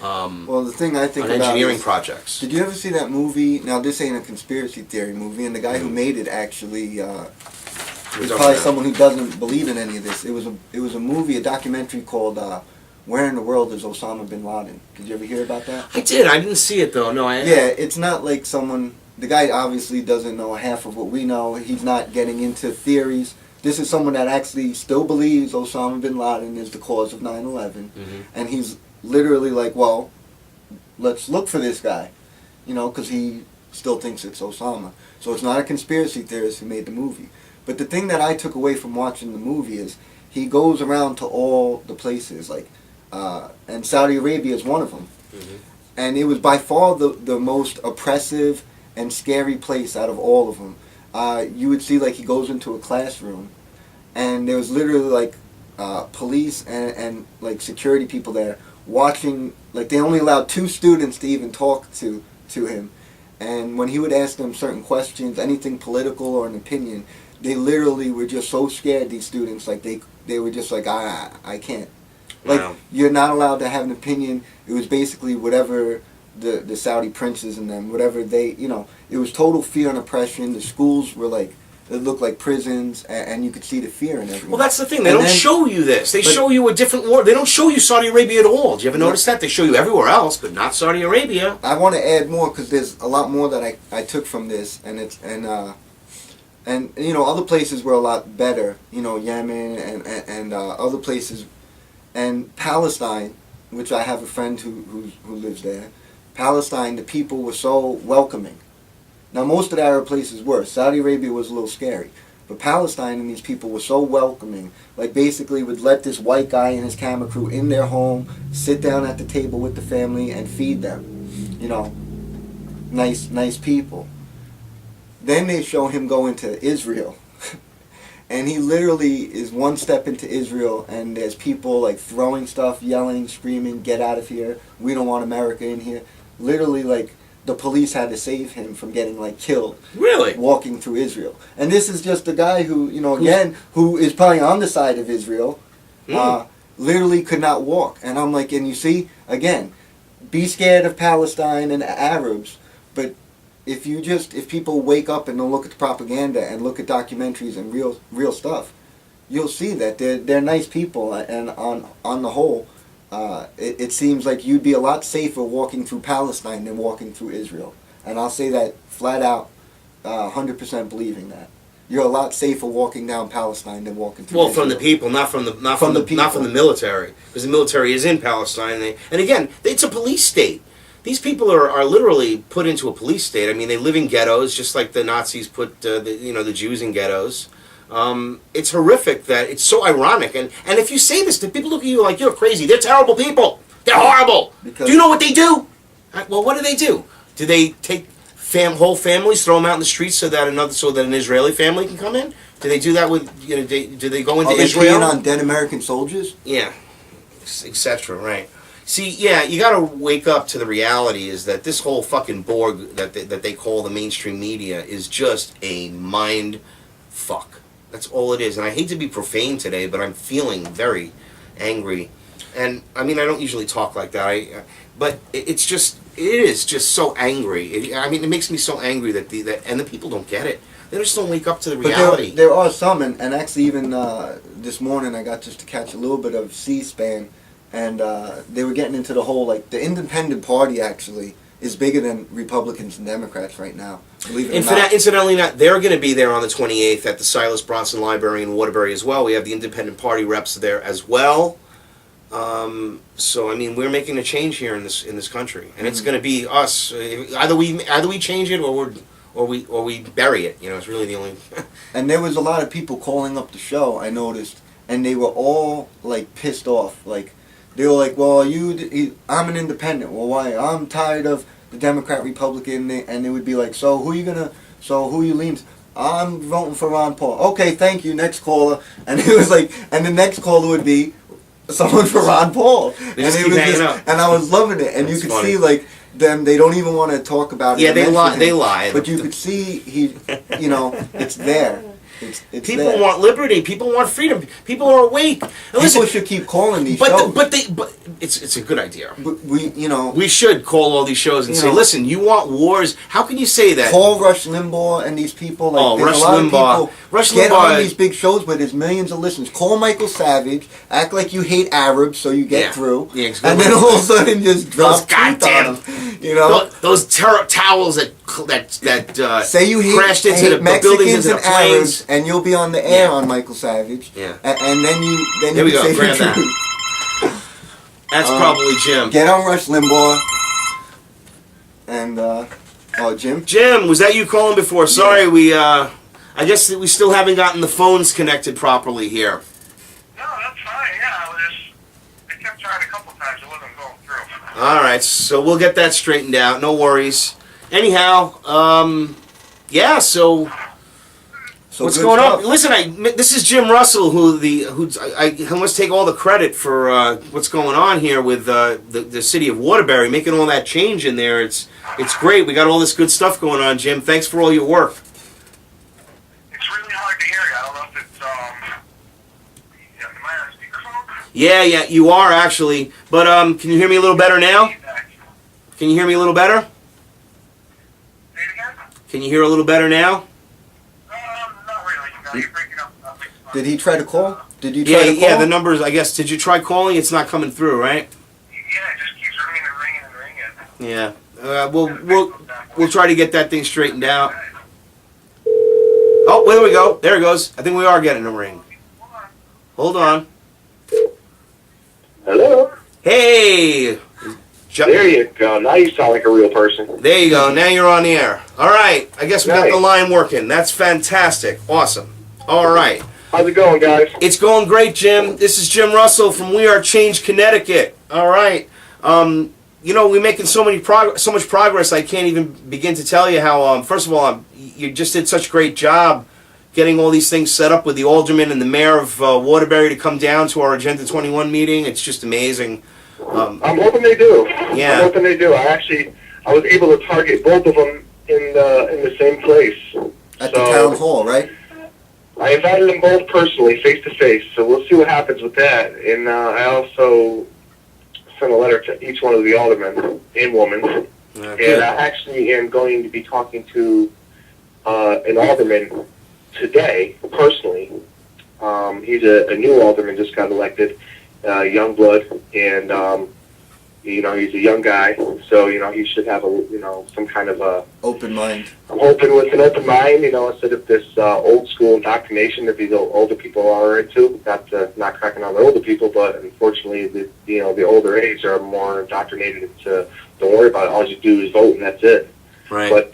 Well, the thing I think on about engineering is, projects. did you ever see that movie? Now, this ain't a conspiracy theory movie, and the guy who made it actually is probably someone who doesn't believe in any of this. It was a movie, a documentary called Where in the World is Osama bin Laden? Did you ever hear about that? I did. I didn't see it though. No, Yeah, it's not like someone. The guy obviously doesn't know half of what we know. He's not getting into theories. This is someone that actually still believes Osama bin Laden is the cause of 9/11, and he's literally like, well, let's look for this guy, because he still thinks it's Osama. So it's not a conspiracy theorist who made the movie. But the thing that I took away from watching the movie is he goes around to all the places, and Saudi Arabia is one of them. And it was by far the most oppressive and scary place out of all of them. You would see, he goes into a classroom, and there was literally, police and security people there watching. They only allowed 2 students to even talk to him. And when he would ask them certain questions, anything political or an opinion, they literally were just so scared, these students, they were just like, I can't. Wow. You're not allowed to have an opinion. It was basically whatever the Saudi princes and them, whatever they, it was total fear and oppression. The schools were it looked like prisons, and you could see the fear in everyone. Well, that's the thing. They don't show you this. They show you a different world. They don't show you Saudi Arabia at all. Did you ever notice that? They show you everywhere else, but not Saudi Arabia. I want to add more because there's a lot more that I took from this, and other places were a lot better. Yemen and other places, and Palestine, which I have a friend who lives there. Palestine, the people were so welcoming. Now, most of the Arab places were. Saudi Arabia was a little scary. But Palestine and these people were so welcoming. Basically would let this white guy and his camera crew in their home, sit down at the table with the family, and feed them. Nice people. Then they show him go into Israel. And he literally is one step into Israel, and there's people, throwing stuff, yelling, screaming, get out of here. We don't want America in here. Literally, the police had to save him from getting killed. Really? Walking through Israel. And this is just a guy who, again, who is probably on the side of Israel, literally could not walk. And I'm and you see, again, be scared of Palestine and Arabs, but if people wake up and don't look at the propaganda and look at documentaries and real stuff, you'll see that they're nice people, and on the whole, it seems like you'd be a lot safer walking through Palestine than walking through Israel. And I'll say that flat out, 100% believing that. You're a lot safer walking down Palestine than walking through Israel. Well, from the people, not from the military, because the military is in Palestine. And again, it's a police state. These people are literally put into a police state. I mean, they live in ghettos, just like the Nazis put the Jews in ghettos. It's horrific that it's so ironic. And if you say this, people look at you like you're crazy. They're terrible people. They're horrible. Do you know what they do? Well, what do? Do they take whole families, throw them out in the streets so that an Israeli family can come in? Do they do that with, do they go into Israel? They on dead American soldiers? Yeah, etc. Right. See, yeah, you got to wake up to the reality is that this whole fucking Borg that they call the mainstream media is just a mind fuck. That's all it is. And I hate to be profane today, but I'm feeling very angry. And, I mean, I don't usually talk like that. But it is just so angry. It makes me so angry that the people don't get it. They just don't wake up to the reality. But there are some, and actually even this morning I got just to catch a little bit of C-SPAN, and they were getting into the whole, the independent party actually is bigger than Republicans and Democrats right now. Believe it or not. Incidentally, they're going to be there on the 28th at the Silas Bronson Library in Waterbury as well. We have the independent party reps there as well. So I mean, we're making a change here in this country, and it's going to be us. Either we change it, or we bury it. It's really the only. And there was a lot of people calling up the show, I noticed, and they were all pissed off. They were like, "Well, I'm an independent. Well, why? I'm tired of the Democrat, Republican." And they would be like, "So who you lean to?" "I'm voting for Ron Paul." "Okay, thank you. Next caller." And it was and the next caller would be someone for Ron Paul. They just keep hanging up. And I was loving it. And you could see them. They don't even want to talk about it. Yeah, they lie. But you could see it's there. It's People there. want liberty. People want freedom. People are awake. And People listen, should keep calling these shows. but it's a good idea. But we should call all these shows and say, listen, you want wars? How can you say that? Call Rush Limbaugh and these people. Like, Rush a lot of Limbaugh. people Rush get Limbaugh on these big shows where there's millions of listeners. Call Michael Savage. Act like you hate Arabs so you get through. Yeah, exactly. And then all of a sudden just drop goddamn those towels that say you crashed into the Mexicans buildings into and the planes. Arabs, and you'll be on the air on Michael Savage. Yeah. And then you There we go. say Grab the that. truth. That's probably Jim. Get on Rush Limbaugh. And Jim. Jim, was that you calling before? Sorry, I guess that we still haven't gotten the phones connected properly here. No, that's fine. Yeah, I kept trying a couple times. It wasn't going through. All right, so we'll get that straightened out. No worries. Anyhow, so what's going on? Listen, this is Jim Russell, I must take all the credit for what's going on here with the city of Waterbury, making all that change in there. It's great. We got all this good stuff going on, Jim. Thanks for all your work. It's really hard to hear you. I don't know if it's am I on speakerphone? Yeah, you are actually. But can you hear me a little better now? Can you hear me a little better? Say it again? Can you hear a little better now? Not really. You're breaking up. Did he try to call? Did you try to call? Yeah, the numbers, I guess. Did you try calling? It's not coming through, right? Yeah, it just keeps ringing and ringing and ringing. Yeah. We'll try to get that thing straightened out. Oh, there we go. There it goes. I think we are getting a ring. Hold on. Hello? Hey! There you go. Now you sound like a real person. There you go. Now you're on the air. All right. I guess we got Nice. the line working. That's fantastic. Awesome. All right. How's it going, guys? It's going great, Jim. This is Jim Russell from We Are Change Connecticut. All right. We're making so much progress. I can't even begin to tell you how. First of all, you just did such a great job getting all these things set up with the alderman and the mayor of Waterbury to come down to our Agenda 21 meeting. It's just amazing. I'm hoping they do. Yeah. I'm hoping they do. I was able to target both of them in the same place. At the town hall, right? I invited them both personally, face to face. So we'll see what happens with that. And I also sent a letter to each one of the aldermen and women. And I actually am going to be talking to an alderman today, personally. He's a new alderman, just got elected, young blood, and he's a young guy, so he should have some kind of a open mind. I'm hoping with an open mind, instead of this old school indoctrination that these older people are into. Not cracking on the older people, but unfortunately, the older age are more indoctrinated into don't worry about it. All you do is vote, and that's it. Right. But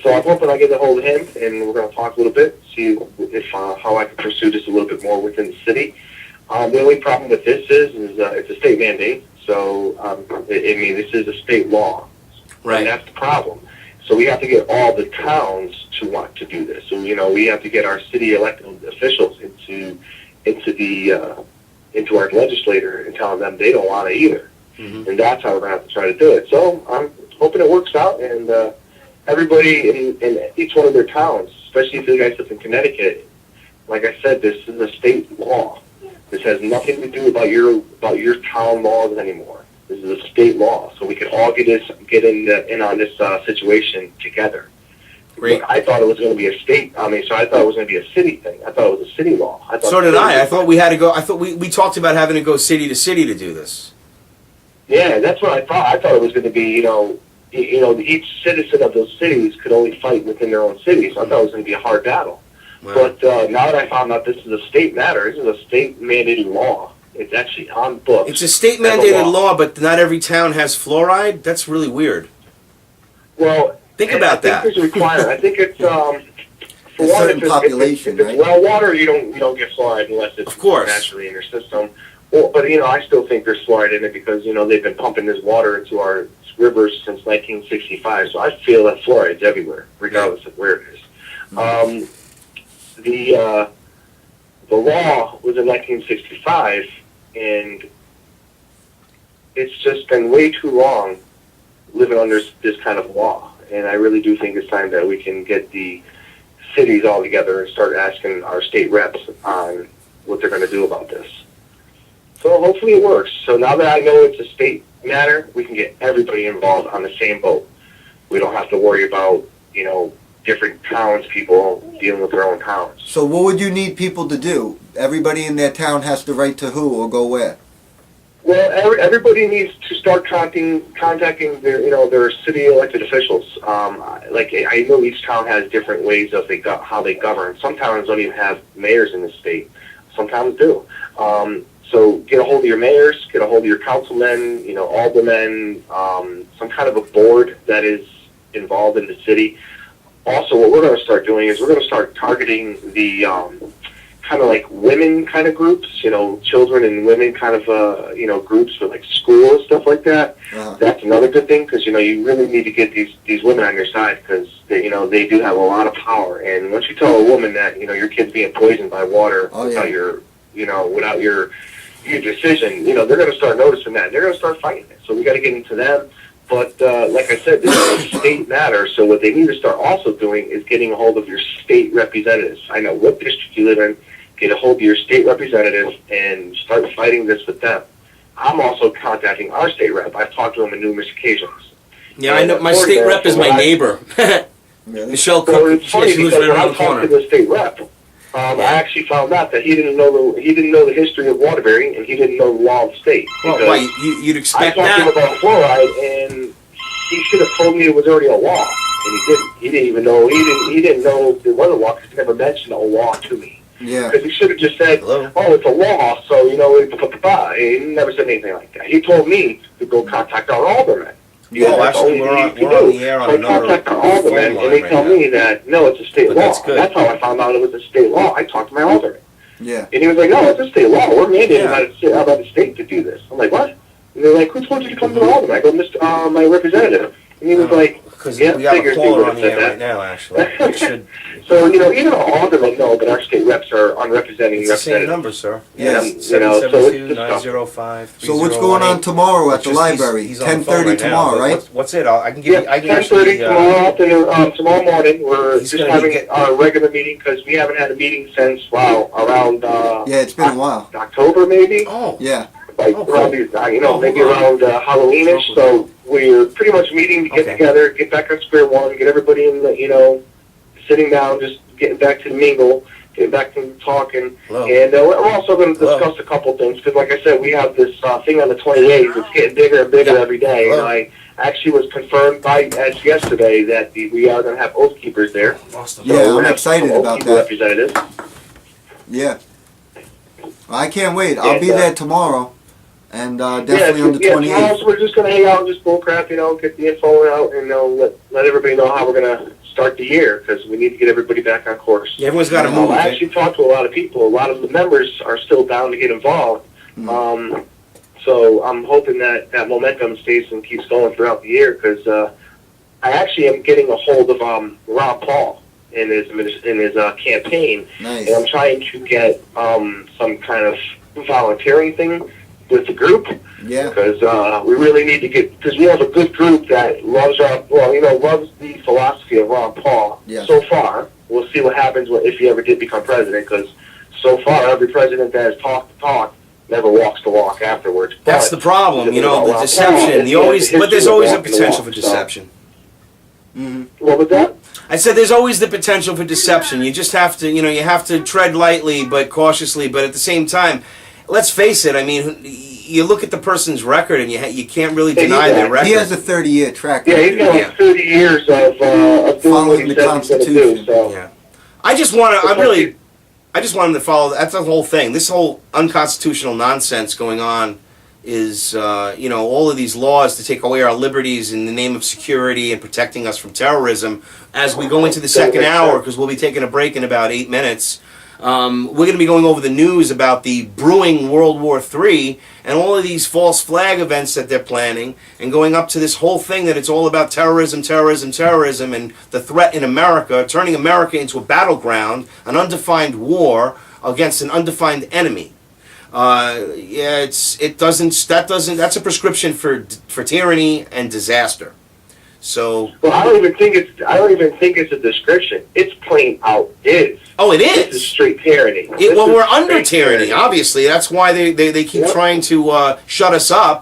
so I'm hoping I get a hold of him, and we're going to talk a little bit, see if how I can pursue this a little bit more within the city. The only problem with this is it's a state mandate, so this is a state law, Right. and that's the problem. So we have to get all the towns to want to do this. So we have to get our city elected officials into our legislature and telling them they don't want it either, and that's how we're going to have to try to do it. So I'm hoping it works out, and everybody in each one of their towns, especially if you guys live in Connecticut, like I said, this is a state law. This has nothing to do about your town laws anymore. This is a state law, so we can all get in on this situation together. Great. But I thought it was going to be a state. I thought it was going to be a city thing. I thought it was a city law. So did I. I thought we had to go. I thought we talked about having to go city to city to do this. Yeah, that's what I thought. I thought it was going to be, each citizen of those cities could only fight within their own cities. I thought it was going to be a hard battle. Wow. But now that I found out this is a state matter, this is a state mandated law. It's actually on books. It's a state mandated law, but not every town has fluoride. That's really weird. Well, think about that. I think there's a requirement. I think it's for A one, certain population, if it's right? well water, you don't get fluoride unless it's Of course. naturally in your system. Well, but I still think there's fluoride in it because they've been pumping this water into our rivers since 1965. So I feel that fluoride's everywhere, regardless of where it is. The law was in 1965, and it's just been way too long living under this kind of law. And I really do think it's time that we can get the cities all together and start asking our state reps on what they're going to do about this. So hopefully it works. So now that I know it's a state matter, we can get everybody involved on the same boat. We don't have to worry about, different townspeople dealing with their own towns. So what would you need people to do? Everybody in their town has to write to who or go where? Well, everybody needs to start contacting their city elected officials. I know each town has different ways of how they govern. Some towns don't even have mayors in the state. Some towns do. So get a hold of your mayors, get a hold of your councilmen, aldermen, some kind of a board that is involved in the city. Also, what we're going to start doing is we're going to start targeting the kind of like women kind of groups, children and women kind of, groups for like schools, stuff like that. Uh-huh. That's another good thing because, you really need to get these women on your side because, they do have a lot of power. And once you tell a woman that, your kid's being poisoned by water without your decision, they're going to start noticing that. And they're going to start fighting it. So we got to get into them. But like I said, this is a state matter, so what they need to start also doing is getting a hold of your state representatives. I know what district you live in, get a hold of your state representatives and start fighting this with them. I'm also contacting our state rep. I've talked to him on numerous occasions. Yeah, I know. My state rep is my neighbor. Michelle Cook. So it's funny She lives because right when around I the talked corner. to the state rep, I actually found out that he didn't know the history of Waterbury and he didn't know the law of the state. Well, Because why, you'd I expect talked to him that. about fluoride, and he should have told me it was already a law, and he didn't. He didn't even know. He didn't know there was a law because he never mentioned a law to me. Yeah. Because he should have just said, Hello? "Oh, it's a law," so he never said anything like that. He told me to go contact our aldermen. Oh, actually, we're on the air on another contact our phone aldermen, line and they right tell now. me that no, it's a state But law. that's good. That's how I found out it was a state law. I talked to my alderman. Yeah. And he was like, no, it's a state law. We're mandated Yeah. by the state to do this. I'm like, what? And they're like, who told you to come to the alderman? I go, my representative. And he was like, Because yeah, we got a figures caller they on the would've air said right that. now, actually. It should, So, even our aldermen know, but our state reps are unrepresenting it's the same representatives. number, sir. Yes. So it's just 772-905. So what's going on tomorrow at the library? He's on the phone 10:30 right now, tomorrow, but right? What's it? I can give Yeah, you. I can 10:30 actually. tomorrow afternoon, tomorrow morning. We're He's just gonna having get- our regular meeting because we haven't had a meeting since, around Yeah, it's been a while. October maybe. Oh. Yeah. Like Oh, cool. around these, Oh, maybe hold on. around Halloweenish. So we're pretty much meeting to get Okay. together, get back on square one, get everybody in the, sitting down, just getting back to the mingle, getting back to talking. Hello. And we're also going to Hello. discuss a couple things because, like I said, we have this thing on the 28th. It's getting bigger and bigger Yeah. every day. Hello. And I actually was confirmed as yesterday that we are going to have oath keepers there. Lost him. Yeah, we're I'm gonna have excited some oath about keeper that. representatives. Yeah. I can't wait. I'll be And, there tomorrow. And definitely on the tomorrow, 28th. so we're just going to hang out and just bull crap, get the info out and let everybody know how we're going to start the year because we need to get everybody back on course. Yeah, everyone's got to move. I eh? actually talked to a lot of people. A lot of the members are still down to get involved. So I'm hoping that momentum stays and keeps going throughout the year because I actually am getting a hold of Rob Paul in his campaign, Nice. and I'm trying to get some kind of volunteering thing with the group. Yeah. Because we really need to because we have a good group that loves loves the philosophy of Ron Paul. Yes. So far, we'll see what happens if he ever did become president. Because so far, every president that has talked the talk never walks the walk afterwards. That's But the problem, the the Ron deception. Paul, But there's always a history of walking the potential for walk, so- deception. What was that? I said there's always the potential for deception. You just have to, you have to tread lightly but cautiously. But at the same time, let's face it. I mean, you look at the person's record, and you can't really deny their record. He has a 30-year track Yeah, he's record. got like 30 years of doing Following what he the said he's going to do. Constitution. So. Yeah. I just want him to follow. That's the whole thing. This whole unconstitutional nonsense going on is, all of these laws to take away our liberties in the name of security and protecting us from terrorism. As we go into the second hour, because we'll be taking a break in about 8 minutes, we're going to be going over the news about the brewing World War III and all of these false flag events that they're planning, and going up to this whole thing that it's all about terrorism, and the threat in America, turning America into a battleground, an undefined war against an undefined enemy. That's a prescription for tyranny and disaster. So. Well, I don't even think it's a description. It's plain out is. Oh, it This is is. straight tyranny. Well, we're under straight tyranny. Obviously, that's why they keep Yep. trying to shut us up.